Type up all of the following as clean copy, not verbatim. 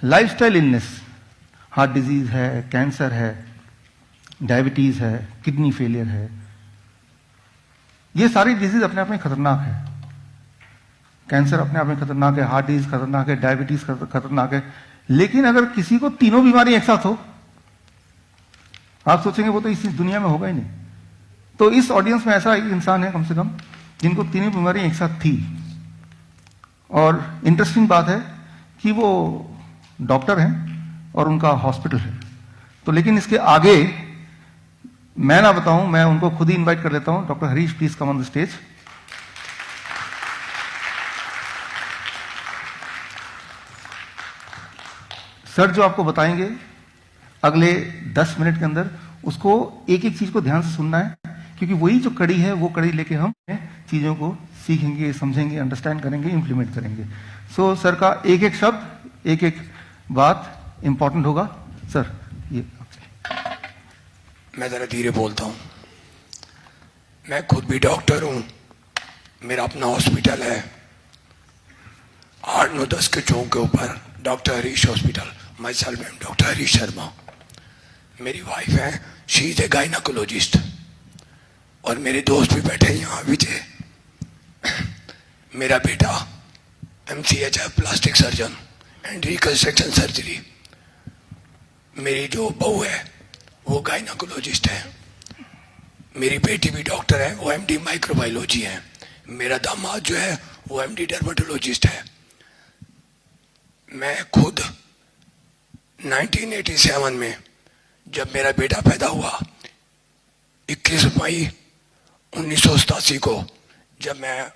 Lifestyle illness, heart disease है, cancer है, diabetes है, किडनी फेलियर है, ये सारी डिजीज अपने आप में खतरनाक है। कैंसर अपने आप में खतरनाक है, हार्ट डिजीज खतरनाक है, डायबिटीज खतरनाक है। लेकिन अगर किसी को तीनों बीमारी एक साथ हो, आप सोचेंगे वो तो इस दुनिया में होगा ही नहीं। तो इस ऑडियंस में ऐसा एक इंसान है कम से कम जिनको तीनों बीमारी एक साथ थी। और इंटरेस्टिंग बात है कि वो डॉक्टर हैं और उनका हॉस्पिटल है। तो लेकिन इसके आगे मैं ना बताऊं, मैं उनको खुद ही इनवाइट कर लेता हूं। Doctor Harish, please come on the stage. Sir जो आपको बताएंगे अगले 10 मिनट के अंदर, उसको एक एक चीज को ध्यान से सुनना है, क्योंकि वही जो कड़ी है वो कड़ी लेके हम चीजों को सीखेंगे, समझेंगे, अंडरस्टैंड करेंगे, इंप्लीमेंट करेंगे। सो सर का एक एक शब्द, एक एक बात इंपॉर्टेंट होगा। सर ये मैं जरा धीरे बोलता हूँ। मैं खुद भी डॉक्टर हूँ, मेरा अपना हॉस्पिटल है 8-9-10 के चौक के ऊपर, doctor Harish hospital. My self M doctor Harish Sharma. मेरी वाइफ है, शी इज ए गायनाकोलॉजिस्ट। और मेरे दोस्त भी बैठे हैं यहाँ, विजय। मेरा बेटा MCH है, plastic surgeon and reconstruction surgery. मेरी जो बहू है वो गायनाकोलॉजिस्ट है। मेरी बेटी भी डॉक्टर है, वो MD माइक्रोबायोलॉजी है। मेरा दामाद जो है वो MD डर्मेटोलॉजिस्ट है। मैं खुद 1987 में जब मेरा बेटा पैदा हुआ, 21 मई 1987 को जब मैं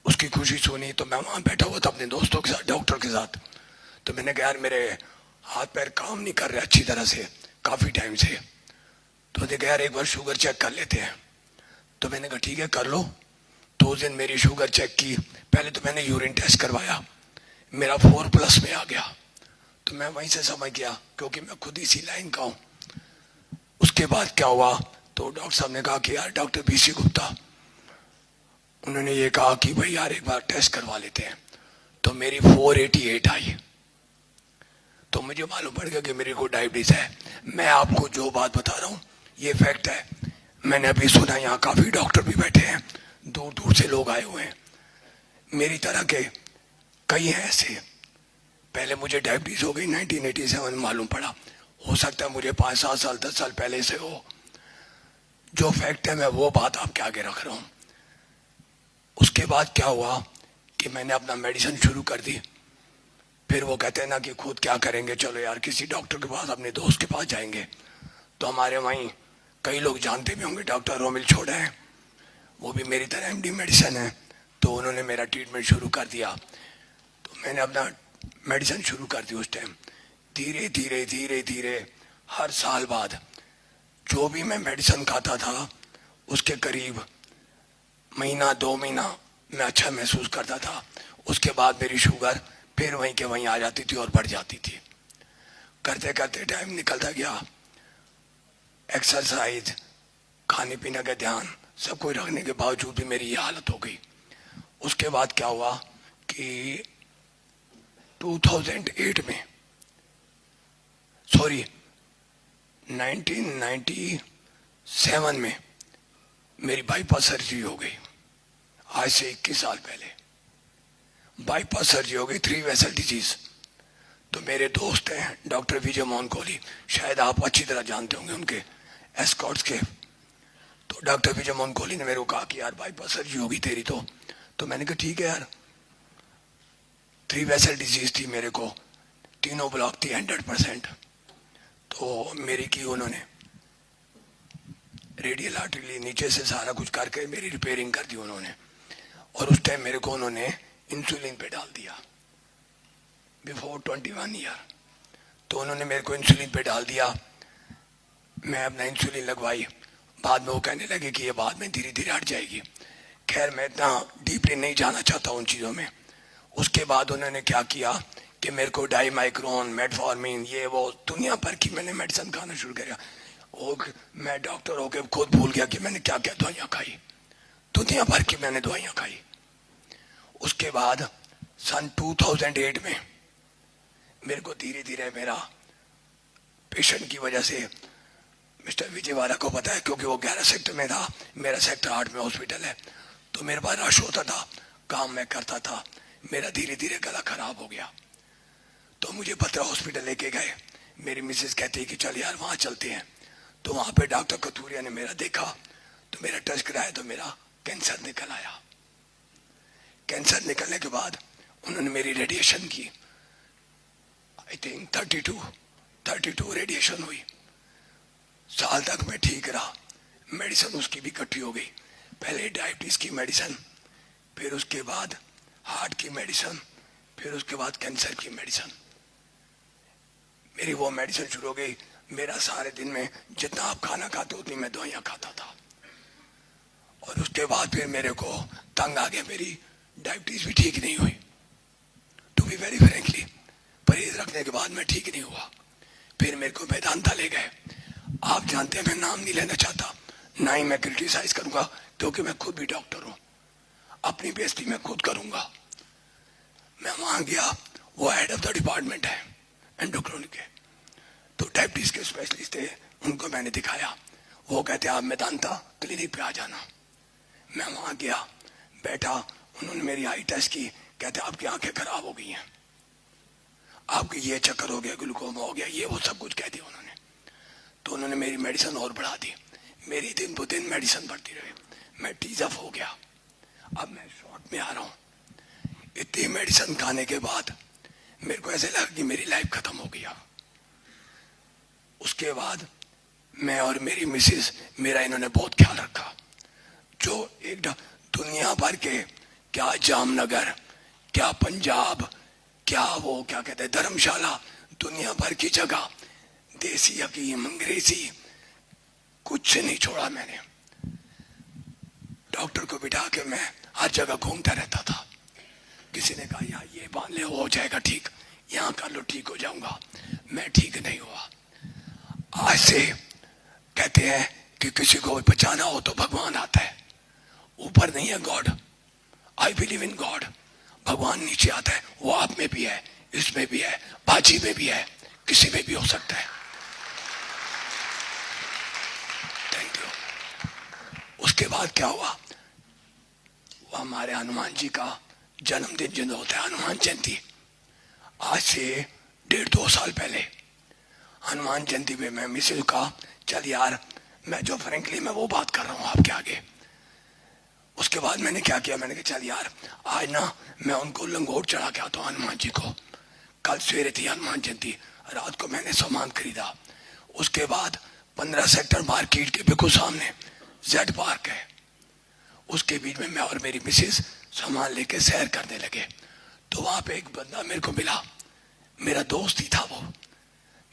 उसकी खुशी सुनी, तो मैं वहां बैठा हुआ था अपने दोस्तों के साथ, डॉक्टर के साथ। तो मैंने कहा यार मेरे हाथ पैर काम नहीं कर रहे अच्छी तरह से काफी टाइम से। तो देखा यार एक बार शुगर चेक कर लेते हैं। तो मैंने कहा ठीक है कर लो। तो उस दिन मेरी शुगर चेक की। पहले तो मैंने यूरिन टेस्ट करवाया, मेरा 4+ में आ गया। तो मैं वहीं से समझ गया, क्योंकि मैं खुद इसी लाइन का हूं। उसके बाद क्या हुआ, तो डॉक्टर साहब ने कहा कि यार डॉक्टर BC गुप्ता, उन्होंने ये कहा कि भाई यार एक बार टेस्ट करवा लेते हैं। तो मेरी 488 आई। तो मुझे मालूम पड़ गया कि मेरे को डायबिटीज है। मैं आपको जो बात बता रहा हूं ये फैक्ट है। मैंने अभी सुना यहाँ काफी डॉक्टर भी बैठे हैं, दूर दूर से लोग आए हुए हैं, मेरी तरह के कई हैं ऐसे। पहले मुझे डायबिटीज हो गई 1987 मालूम पड़ा। हो सकता है मुझे 5-7 साल 10 साल पहले से हो। जो फैक्ट है मैं वो बात आपके आगे रख रहा हूं। उसके बाद क्या हुआ कि मैंने अपना मेडिसिन शुरू कर दी। फिर वो कहते हैं ना कि खुद क्या करेंगे, चलो यार किसी डॉक्टर के पास, अपने दोस्त के पास जाएंगे। तो हमारे वहीं कई लोग जानते भी होंगे, डॉक्टर रोमिल छोड़ा है, वो भी मेरी तरह MD मेडिसिन है। तो उन्होंने मेरा ट्रीटमेंट शुरू कर दिया। तो मैंने अपना मेडिसिन शुरू कर दी। उस टाइम धीरे धीरे धीरे धीरे हर साल बाद जो भी मैं मेडिसिन खाता था उसके करीब महीना 2 महीना मैं अच्छा महसूस करता था। उसके बाद मेरी शुगर फिर वहीं के वहीं आ जाती थी और बढ़ जाती थी। करते करते टाइम निकलता गया। एक्सरसाइज, खाने पीने का ध्यान, सब कुछ रखने के बावजूद भी मेरी ये हालत हो गई। उसके बाद क्या हुआ कि 2008 में, सॉरी 1997 में मेरी बाईपास सर्जरी हो गई। आज से 21 साल पहले बाईपास सर्जरी हो गई, 3 वेसल डिजीज। तो मेरे दोस्त हैं डॉक्टर विजय मोहन कोहली, शायद आप अच्छी तरह जानते होंगे उनके एस्कॉर्ट्स के। तो डॉक्टर विजय मोहन कोहली ने मेरे को कहा कि यार बाईपास सर्जरी होगी तेरी। तो मैंने कहा ठीक है यार। 3 वेसल डिजीज थी मेरे को, तीनों ब्लॉक थी 100%। तो मेरी की उन्होंने रेडियल आर्टरी नीचे से सारा कुछ करके मेरी रिपेयरिंग कर दी उन्होंने। और उस टाइम मेरे को उन्होंने इंसुलिन पे डाल दिया बिफोर 21 ईयर। तो उन्होंने मेरे को इंसुलिन पे डाल दिया। मैं अपना इंसुलिन लगवाई। बाद में वो कहने लगे कि ये बाद में धीरे धीरे हट जाएगी। खैर मैं इतना डीपली नहीं जाना चाहता उन चीज़ों में। उसके बाद उन्होंने क्या किया कि मेरे को डाईमाइक्रोन, मेटफॉर्मिन, ये वो दुनिया भर की मैंने मेडिसिन खाना शुरू किया। मैं डॉक्टर होकर खुद भूल गया कि मैंने क्या क्या दवाइयाँ खाई। दुनिया भर की मैंने दवाइयाँ खाई। उसके बाद सन 2008 में मेरे को धीरे धीरे मेरा पेशेंट की वजह से मिस्टर विजयवाला को पता है, क्योंकि वो 11 सेक्टर में था, मेरा सेक्टर 8 में हॉस्पिटल है, तो मेरे पास रश होता था, काम मैं करता था, मेरा धीरे धीरे गला खराब हो गया। तो मुझे बत्रा हॉस्पिटल लेके गए। मेरी मिसेस कहती कि चल यार वहां चलते हैं। तो वहां पे डॉक्टर कथूरिया ने मेरा देखा, तो मेरा टेस्ट कराया, तो मेरा कैंसर निकल आया। कैंसर निकलने के बाद उन्होंने मेरी रेडिएशन की, आई थिंक 32 रेडिएशन हुई। साल तक मैं ठीक रहा। मेडिसिन उसकी भी इकट्ठी हो गई, पहले डायबिटीज की मेडिसिन, फिर उसके बाद हार्ट की मेडिसिन, फिर उसके बाद कैंसर की मेडिसिन। मेरी वो मेडिसिन शुरू हो गई। मेरा सारे दिन में जितना आप खाना खाते उतनी मैं दवाइयां खाता था। और उसके बाद फिर मेरे को तंग आ गया, मेरी डायबिटीज भी ठीक नहीं हुई। टू बी वेरी फ्रेंकली, परहेज रखने के बाद मैं ठीक नहीं हुआ। फिर मेरे को वेदांता ले गए। आप जानते हैं मैं नाम नहीं लेना चाहता, ना ही मैं क्रिटिसाइज करूंगा, क्योंकि मैं खुद भी डॉक्टर हूं, अपनी बेइज्जती मैं खुद करूंगा। मैं वहां गया, वो हेड ऑफ द डिपार्टमेंट है एंडोक्राइन के, तो डायबिटीज के स्पेशलिस्ट थे, उनको मैंने दिखाया। वो कहते आप वेदांता क्लिनिक पे आ जाना। मैं वहां गया, बैठा, उन्होंने मेरी आई टेस्ट की, कहते आपकी आंखें खराब हो गई हैं, आपके ये चक्कर हो गया, ग्लूकोमा हो गया, ये वो सब कुछ कह दिया उन्होंने। तो उन्होंने मेरी मेडिसिन और बढ़ा दी। मेरी दिन ब दिन मेडिसिन बढ़ती रही, मैं टीज अप हो गया। अब मैं शॉर्ट में आ रहा हूं। इतनी मेडिसिन खाने के बाद मेरे को ऐसे लगा कि मेरी लाइफ खत्म हो गई। उसके बाद मैं और मेरी मिसेस, मेरा इन्होंने बहुत ख्याल रखा। जो एक दुनिया भर के, क्या जामनगर, क्या पंजाब, क्या वो क्या कहते हैं धर्मशाला, दुनिया भर की जगह, देसी हकीम, अंग्रेजी, कुछ नहीं छोड़ा मैंने। डॉक्टर को बिठा के मैं हर जगह घूमता रहता था। किसी ने कहा यार ये बांध ले, हो जाएगा ठीक, यहाँ कर लो ठीक हो जाऊंगा, मैं ठीक नहीं हुआ। आज से कहते हैं कि किसी को बचाना हो तो भगवान आता है, ऊपर नहीं है God. I believe in God. भगवान नीचे आता है, वो आप में भी है, इसमें भी है, बाजी में भी है, किसी में भी हो सकता है। Thank you. उसके बाद क्या हुआ, वो हमारे हनुमान जी का जन्मदिन जो होता है, हनुमान जयंती, आज से 1.5-2 साल पहले हनुमान जयंती पे मैं मिसेज का, चल यार मैं जो फ्रेंकली मैं वो बात कर रहा हूं आपके आगे। उसके बाद मैंने क्या किया, मैंने कहा चल यार आज ना मैं उनको लंगोट चढ़ा के आता हूं हनुमान जी को। कल सवेरे थी हनुमान जयंती, रात को मैंने सामान खरीदा। उसके बाद 15 सेक्टर मार्केट के बिल्कुल सामने जेड पार्क है, उसके बीच में मैं और मेरी मिसेस सामान लेके सैर करने लगे। तो वहां पे एक बंदा मेरे को मिला, मेरा दोस्त ही था वो।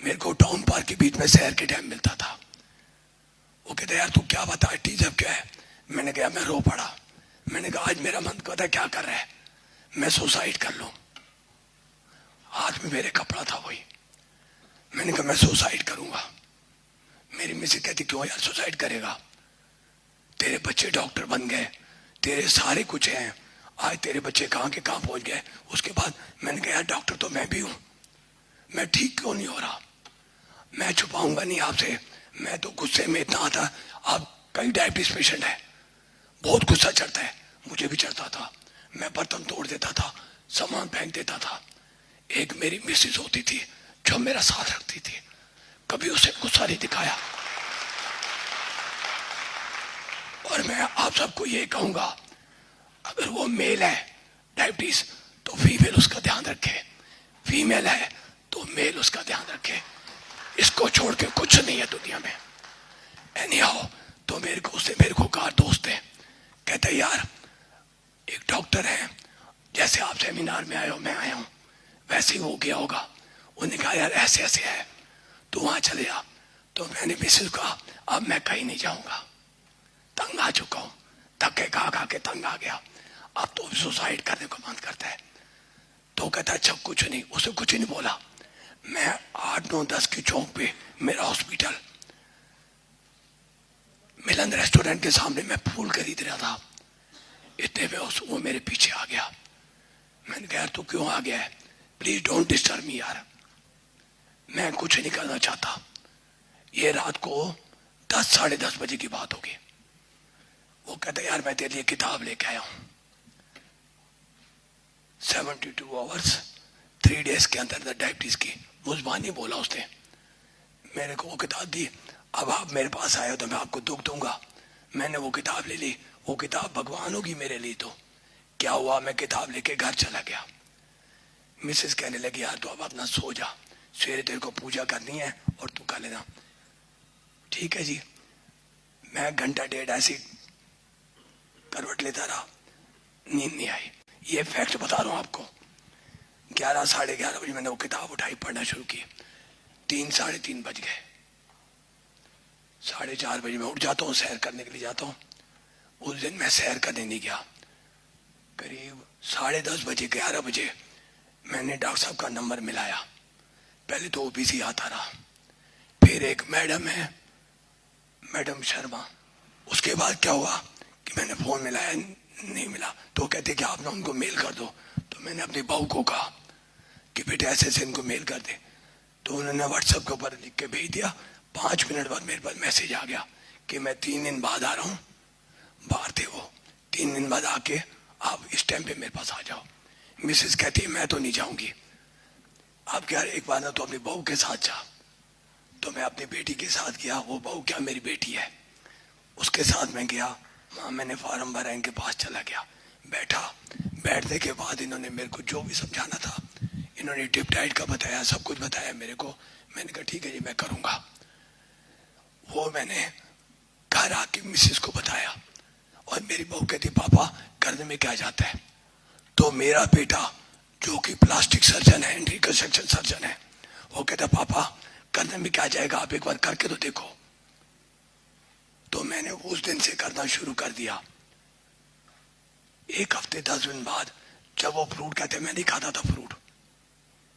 मेरे को टाउन पार्क के बीच में सैर के टाइम मिलता था। वो कहता यार तू क्या बता, टीजब क्या है? मैंने कहा मैं रो पड़ा। मैंने कहा आज मेरा मन कहता है क्या कर रहा है, मैं सुसाइड कर लूं। हाथ में मेरे कपड़ा था वही। मैंने कहा मैं सुसाइड करूंगा। मेरी मिसेज कहती क्यों यार सुसाइड करेगा, तेरे बच्चे डॉक्टर बन गए, तेरे सारे कुछ हैं, आज तेरे बच्चे कहां के कहां पहुंच गए। उसके बाद मैंने कहा यार डॉक्टर तो मैं भी हूं, मैं ठीक क्यों नहीं हो रहा। मैं छुपाऊंगा नहीं आपसे, मैं तो गुस्से में इतना आता, आप कई डायबिटीज पेशेंट है, बहुत गुस्सा चढ़ता है, मुझे भी चढ़ता था। मैं बर्तन तोड़ देता था, सामान फेंक देता था। एक मेरी मिसेज होती थी जो मेरा साथ रखती थी, कभी उसे गुस्सा नहीं दिखाया। और मैं आप सबको ये कहूंगा, अगर वो मेल है डायबिटीज तो फीमेल उसका ध्यान रखे, फीमेल है तो मेल उसका ध्यान रखे। इसको छोड़ के कुछ नहीं है दुनिया में। एनी हाउ, तो मेरे को कहा दोस्त है, कहते यार एक डॉक्टर है, जैसे आप सेमिनार में आए हो मैं आया हूं, वैसे ही वो गया होगा। उन्होंने कहा यार ऐसे ऐसे है, तो वहां चले जा। तो मैंने मिसेज कहा अब मैं कहीं नहीं जाऊंगा, तंग आ चुका हूं, धक्के खा के तंग आ गया, अब तो सुसाइड करने को मन करता है। तो कहता अच्छा कुछ नहीं, उसे कुछ नहीं बोला। मैं 8, 9, 10 की चौक पे मेरा हॉस्पिटल, मिलन रेस्टोरेंट के सामने मैं फूल खरीद रहा था। इतने में वो मेरे पीछे आ गया। मैंने कहा यार तू क्यों आ गया है, प्लीज डोंट डिस्टर्ब मी यार, मैं कुछ नहीं करना चाहता। ये रात को 10 साढ़े 10 बजे की बात होगी। वो कहता यार मैं तेरे लिए किताब लेके आया हूं। 72 आवर्स 3 डेज के अंदर डायबिटीज की मुजबानी बोला उसने, मेरे को वो किताब दी। अब आप मेरे पास आए हो तो मैं आपको दुख दूंगा। मैंने वो किताब ले ली। वो किताब भगवान होगी मेरे लिए। तो क्या हुआ, मैं किताब लेके घर चला गया। मिसेस कहने लगी यार तो अब अपना सो जा, सवेरे तेरे को पूजा करनी है और तू कर लेना। ठीक है जी। मैं घंटा डेढ़ ऐसी करवट लेता रहा, नींद नहीं आई। ये फैक्ट बता रहा हूं आपको। 11 साढ़े 11 बजे मैंने वो किताब उठाई, पढ़ना शुरू की। 3 साढ़े 3 बज गए। 4:30 बजे मैं उठ जाता हूँ, सैर करने के लिए जाता हूँ। उस दिन मैं सैर करने नहीं गया। करीब 10:30 बजे 11 बजे मैंने डॉक्टर साहब का नंबर मिलाया। पहले तो वो बिजी आता रहा, फिर एक मैडम है, मैडम शर्मा। उसके बाद क्या हुआ कि मैंने फोन मिलाया, नहीं मिला। तो कहते कि आप ना उनको मेल कर दो। तो मैंने अपनी बहू को कहा कि बेटे ऐसे ऐसे इनको मेल कर दे। तो उन्होंने व्हाट्सएप के ऊपर लिख के भेज दिया। 5 मिनट बाद मेरे पास मैसेज आ गया कि मैं 3 दिन बाद आ रहा हूँ। बाहर थे वो। 3 दिन बाद आके आप इस टाइम पे मेरे पास आ जाओ। मिसेस कहती है मैं तो नहीं जाऊंगी। आप क्या, एक बार ना तो अपनी बहू के साथ जा। तो मैं अपनी बेटी के साथ गया। वो बहू क्या मेरी बेटी है, उसके साथ मैं गया। वहां मैंने फॉर्म भरा, इनके पास चला गया, बैठा। बैठने के बाद इन्होंने मेरे को जो भी समझाना था, इन्होंने टिप डाइट का बताया, सब कुछ बताया मेरे को। मैंने कहा ठीक है जी मैं करूंगा। वो मैंने घर आके मिसेस को बताया और मेरी बहू कहती पापा करने में क्या जाता है। तो मेरा बेटा जो कि प्लास्टिक सर्जन है, रिकंस्ट्रक्शन सर्जन है, वो कहता पापा करने में क्या जाएगा, आप एक बार करके तो देखो। तो मैंने उस दिन से करना शुरू कर दिया। 1 हफ्ते 10 दिन बाद जब वो फ्रूट कहते, मैं नहीं खाता था फ्रूट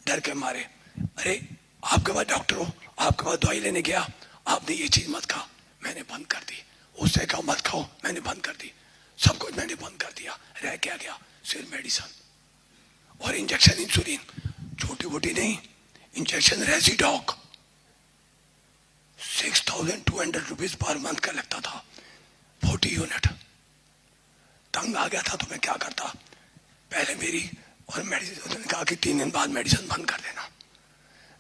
डर के मारे। अरे आपके पास डॉक्टर हो, आपके पास दवाई लेने गया, आपने ये चीज मत खा, मैंने बंद कर दी। उससे कहा मत खाओ, मैंने बंद कर दी। सब कुछ मैंने बंद कर दिया। रह क्या गया, सिर्फ मेडिसिन और इंजेक्शन, इंसुलिन, छोटी मोटी नहीं, इंजेक्शन रेजिडॉक 6,200 रुपीज पर मंथ का लगता था, 40 यूनिट। तंग आ गया था तो मैं क्या करता, पहले मेरी और मेडिसिन, उन्होंने कहा कि 3 दिन बाद मेडिसिन बंद कर देना।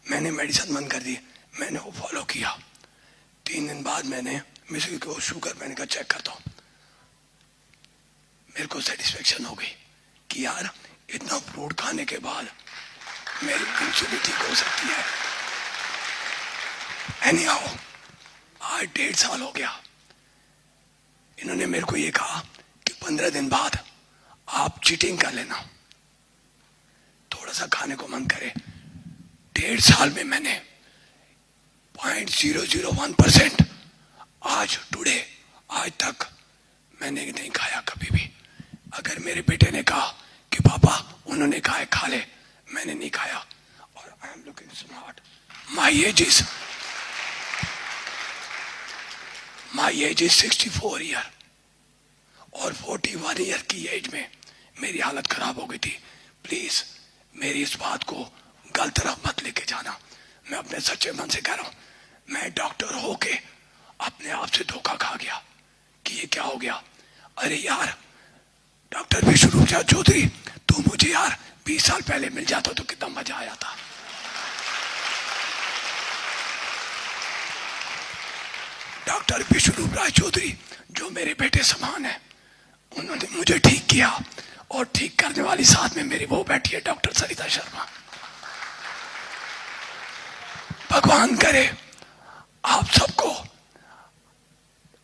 मैंने मेडिसिन बंद कर दी, मैंने वो फॉलो किया। 3 दिन बाद मैंने मिसेस को शुगर, मैंने कहा चेक करता हूं। मेरे को सेटिस्फेक्शन हो गई कि यार इतना फ्रूट खाने के बाद मेरी इंसुलिन ठीक हो सकती है। एनी हाउ आज 1.5 साल हो गया। इन्होंने मेरे को ये कहा कि 15 दिन बाद आप चीटिंग कर लेना, थोड़ा सा खाने को मन करे। 1.5 साल में मैंने 0.001% आज टुडे आज तक मैंने नहीं खाया कभी भी। अगर मेरे बेटे ने कहा कि पापा उन्होंने कहा है खा ले, मैंने नहीं खाया। और I am looking smart. My age is 64 year और 41 ईयर की एज में मेरी हालत खराब हो गई थी। प्लीज मेरी इस बात को गलत तरफ मत लेके जाना। मैं अपने सच्चे मन से कह रहा हूं, मैं डॉक्टर होके अपने आप से धोखा खा गया कि ये क्या हो गया। अरे यार डॉक्टर विष्णुरूप चौधरी, तू मुझे यार 20 साल पहले मिल जाता तो कितना मजा आया था। डॉक्टर विष्णुरूप चौधरी जो मेरे बेटे समान है, उन्होंने मुझे ठीक किया और ठीक करने वाली साथ में मेरी वो बैठी है डॉक्टर सरिता शर्मा। भगवान करे आप सबको,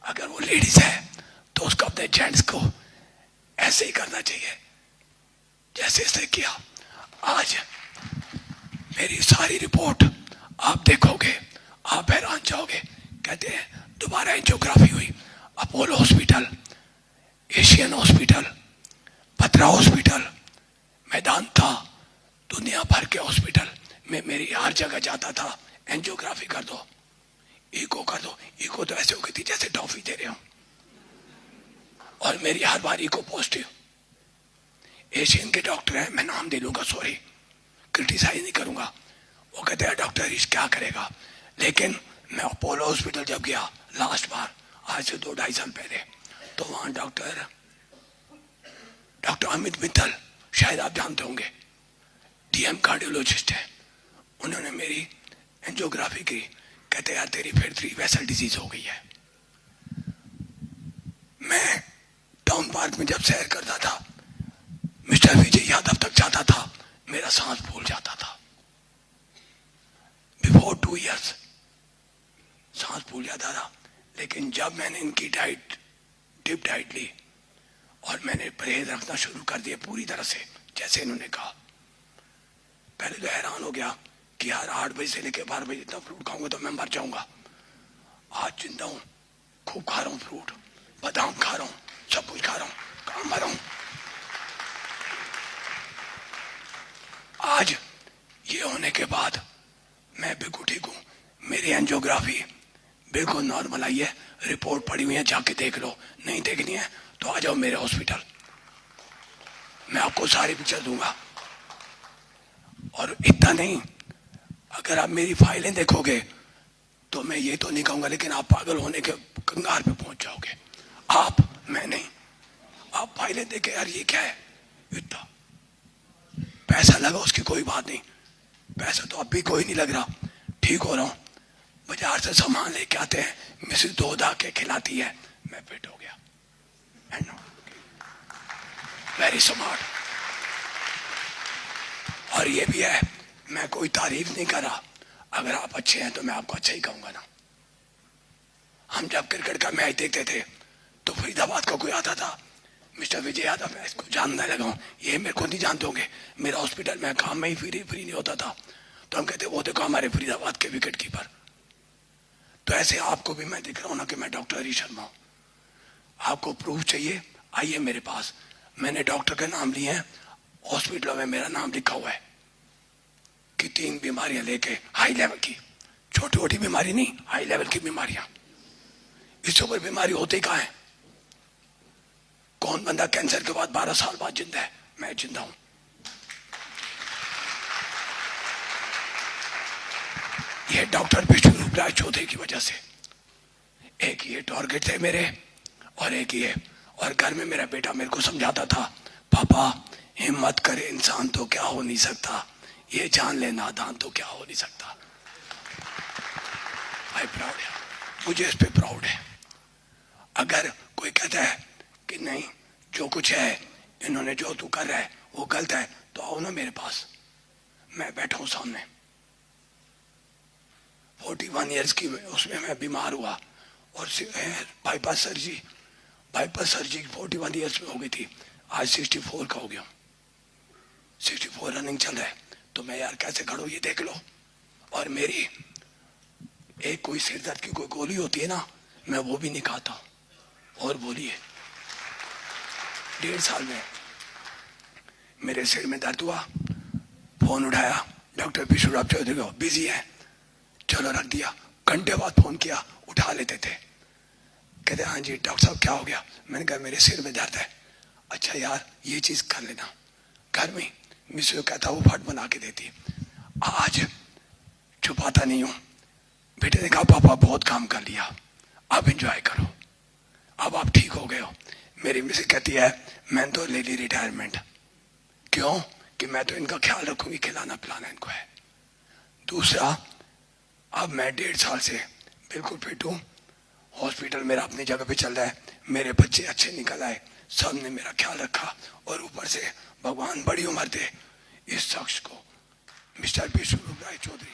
अगर वो लेडीज है तो उसको अपने जेंट्स को ऐसे ही करना चाहिए जैसे इसने किया। आज मेरी सारी रिपोर्ट आप देखोगे, आप हैरान जाओगे। कहते हैं दोबारा एंजियोग्राफी हुई, अपोलो हॉस्पिटल, एशियन हॉस्पिटल, भद्रा हॉस्पिटल, मैदांता, दुनिया भर के हॉस्पिटल में मेरी हर जगह जाता था। एंजियोग्राफी कर दो, इको कर दो। इको तो ऐसे हो गई थी जैसे टॉफी दे रहे हो, और मेरी हर बार इको पॉजिटिव। एशियन के डॉक्टर हैं, मैं नाम दे लूंगा, सॉरी क्रिटिसाइज नहीं करूंगा। वो कहते हैं डॉक्टर हरीश क्या करेगा, लेकिन मैं अपोलो हॉस्पिटल जब गया लास्ट बार, आज से 2-2.5 साल पहले, तो वहां डॉक्टर अमित मित्तल, शायद आप जानते होंगे, डीएम कार्डियोलॉजिस्ट है, उन्होंने मेरी एंजियोग्राफी की। कहते यार तेरी फिर 3 वेसल डिजीज हो गई है। मैं टाउन पार्क में जब सैर करता था, मिस्टर विजय यादव तक जाता था, मेरा सांस फूल जाता था। बिफोर 2 years सांस फूल जाता था। लेकिन जब मैंने इनकी डिप डाइट ली और मैंने परहेज रखना शुरू कर दिया पूरी तरह से, जैसे इन्होंने कहा, पहले तो हैरान हो गया कि यार 8 बजे से लेकर 12 बजे इतना फ्रूट खाऊंगा तो मैं मर जाऊंगा। आज जिंदा हूं, खूब खा रहा हूं फ्रूट, बादाम खा रहा हूं, सब कुछ खा रहा हूं, काम मर रहा हूं। आज ये होने के बाद मैं बिल्कुल ठीक हूं। मेरी एंजियोग्राफी बिल्कुल नॉर्मल आई है, रिपोर्ट पड़ी हुई है, जाके देख लो। नहीं देखनी है तो आ जाओ मेरे हॉस्पिटल, मैं आपको सारी पिक्चर दूंगा। और इतना नहीं, अगर आप मेरी फाइलें देखोगे तो मैं ये तो नहीं कहूंगा, लेकिन आप पागल होने के कंगार पे पहुंच जाओगे। आप, मैं नहीं, आप फाइलें देखे यार ये क्या है, इतना पैसा लगा उसकी कोई बात नहीं, पैसा तो अब भी कोई नहीं लग रहा, ठीक हो रहा हूं। बाजार से सामान लेके आते हैं, मिसेस दूध आके खिलाती है, मैं फिट हो गया। Very smart. और ये भी है, मैं कोई तारीफ नहीं कर रहा, अगर आप अच्छे हैं तो मैं आपको अच्छा ही कहूंगा ना। हम जब क्रिकेट का मैच देखते थे तो फरीदाबाद का कोई आता था, मिस्टर विजय यादव, मैं इसको जानने लगा हूं, ये मेरे को नहीं जानते होंगे, मेरा हॉस्पिटल में काम में ही फ्री नहीं होता था, तो हम कहते वो देखो हमारे फरीदाबाद के विकेट कीपर। तो ऐसे आपको भी मैं दिख रहा हूं ना कि मैं डॉक्टर हरीश शर्मा हूं। आपको प्रूफ चाहिए, आइए मेरे पास, मैंने डॉक्टर के नाम लिए हैं, हॉस्पिटलों में मेरा नाम लिखा हुआ है कि 3 बीमारियां लेके, हाई लेवल की, छोटी छोटी बीमारी नहीं, हाई लेवल की बीमारियां। इससे ऊपर बीमारी होती कहां है? कौन बंदा कैंसर के बाद 12 साल बाद जिंदा है? मैं जिंदा हूं। ये डॉक्टर विष्णु राय चौधरी की वजह से। एक ये टारगेट थे मेरे, और एक ये, और घर में मेरा बेटा मेरे को समझाता था, पापा हिम्मत करे इंसान तो क्या हो नहीं सकता, ये जान ले नादान तो क्या हो नहीं सकता। आई प्राउड है, मुझे इस पे प्राउड है। अगर कोई कहता है कि नहीं जो कुछ है, इन्होंने जो तू कर रहा है वो गलत है, तो आओ ना मेरे पास, मैं बैठा हूं सामने। 41 ईयर्स की उसमें मैं बीमार हुआ, और बाईपास सर्जरी 41 ईयर्स में हो गई थी, आज 64 का हो गया, 64 रनिंग चल रहा है। तो मैं यार कैसे खड़ो ये देख लो। और मेरी एक कोई सिर दर्द की कोई गोली होती है ना, मैं वो भी नहीं खाता। और बोलिए 1.5 साल में मेरे सिर में दर्द हुआ, फोन उठाया, डॉक्टर विष्णु चौधरी को, बिजी है, चलो रख दिया। घंटे बाद फोन किया, उठा लेते थे, कहते हाँ जी डॉक्टर साहब क्या हो गया? मैंने कहा मेरे सिर में दर्द है। अच्छा यार ये चीज कर लेना, घर में मिसेस कहता वो फट बना के देती। आज छुपाता नहीं हूं। बेटे ने कहा पापा बहुत काम कर लिया, अब एंजॉय करो, अब आप ठीक हो गए हो। मेरी मिसेस कहती है मैंने तो ले ली रिटायरमेंट। क्यों? कि मैं तो इनका ख्याल रखूंगी, खिलाना पिलाना इनको है। दूसरा, अब मैं 1.5 साल से बिल्कुल फिट हूं, हॉस्पिटल मेरा अपनी जगह पे चल रहा है, मेरे बच्चे अच्छे निकल आए, सबने मेरा ख्याल रखा, और ऊपर से भगवान बड़ी उम्र दे इस शख्स को, मिस्टर विष्णु राय चौधरी।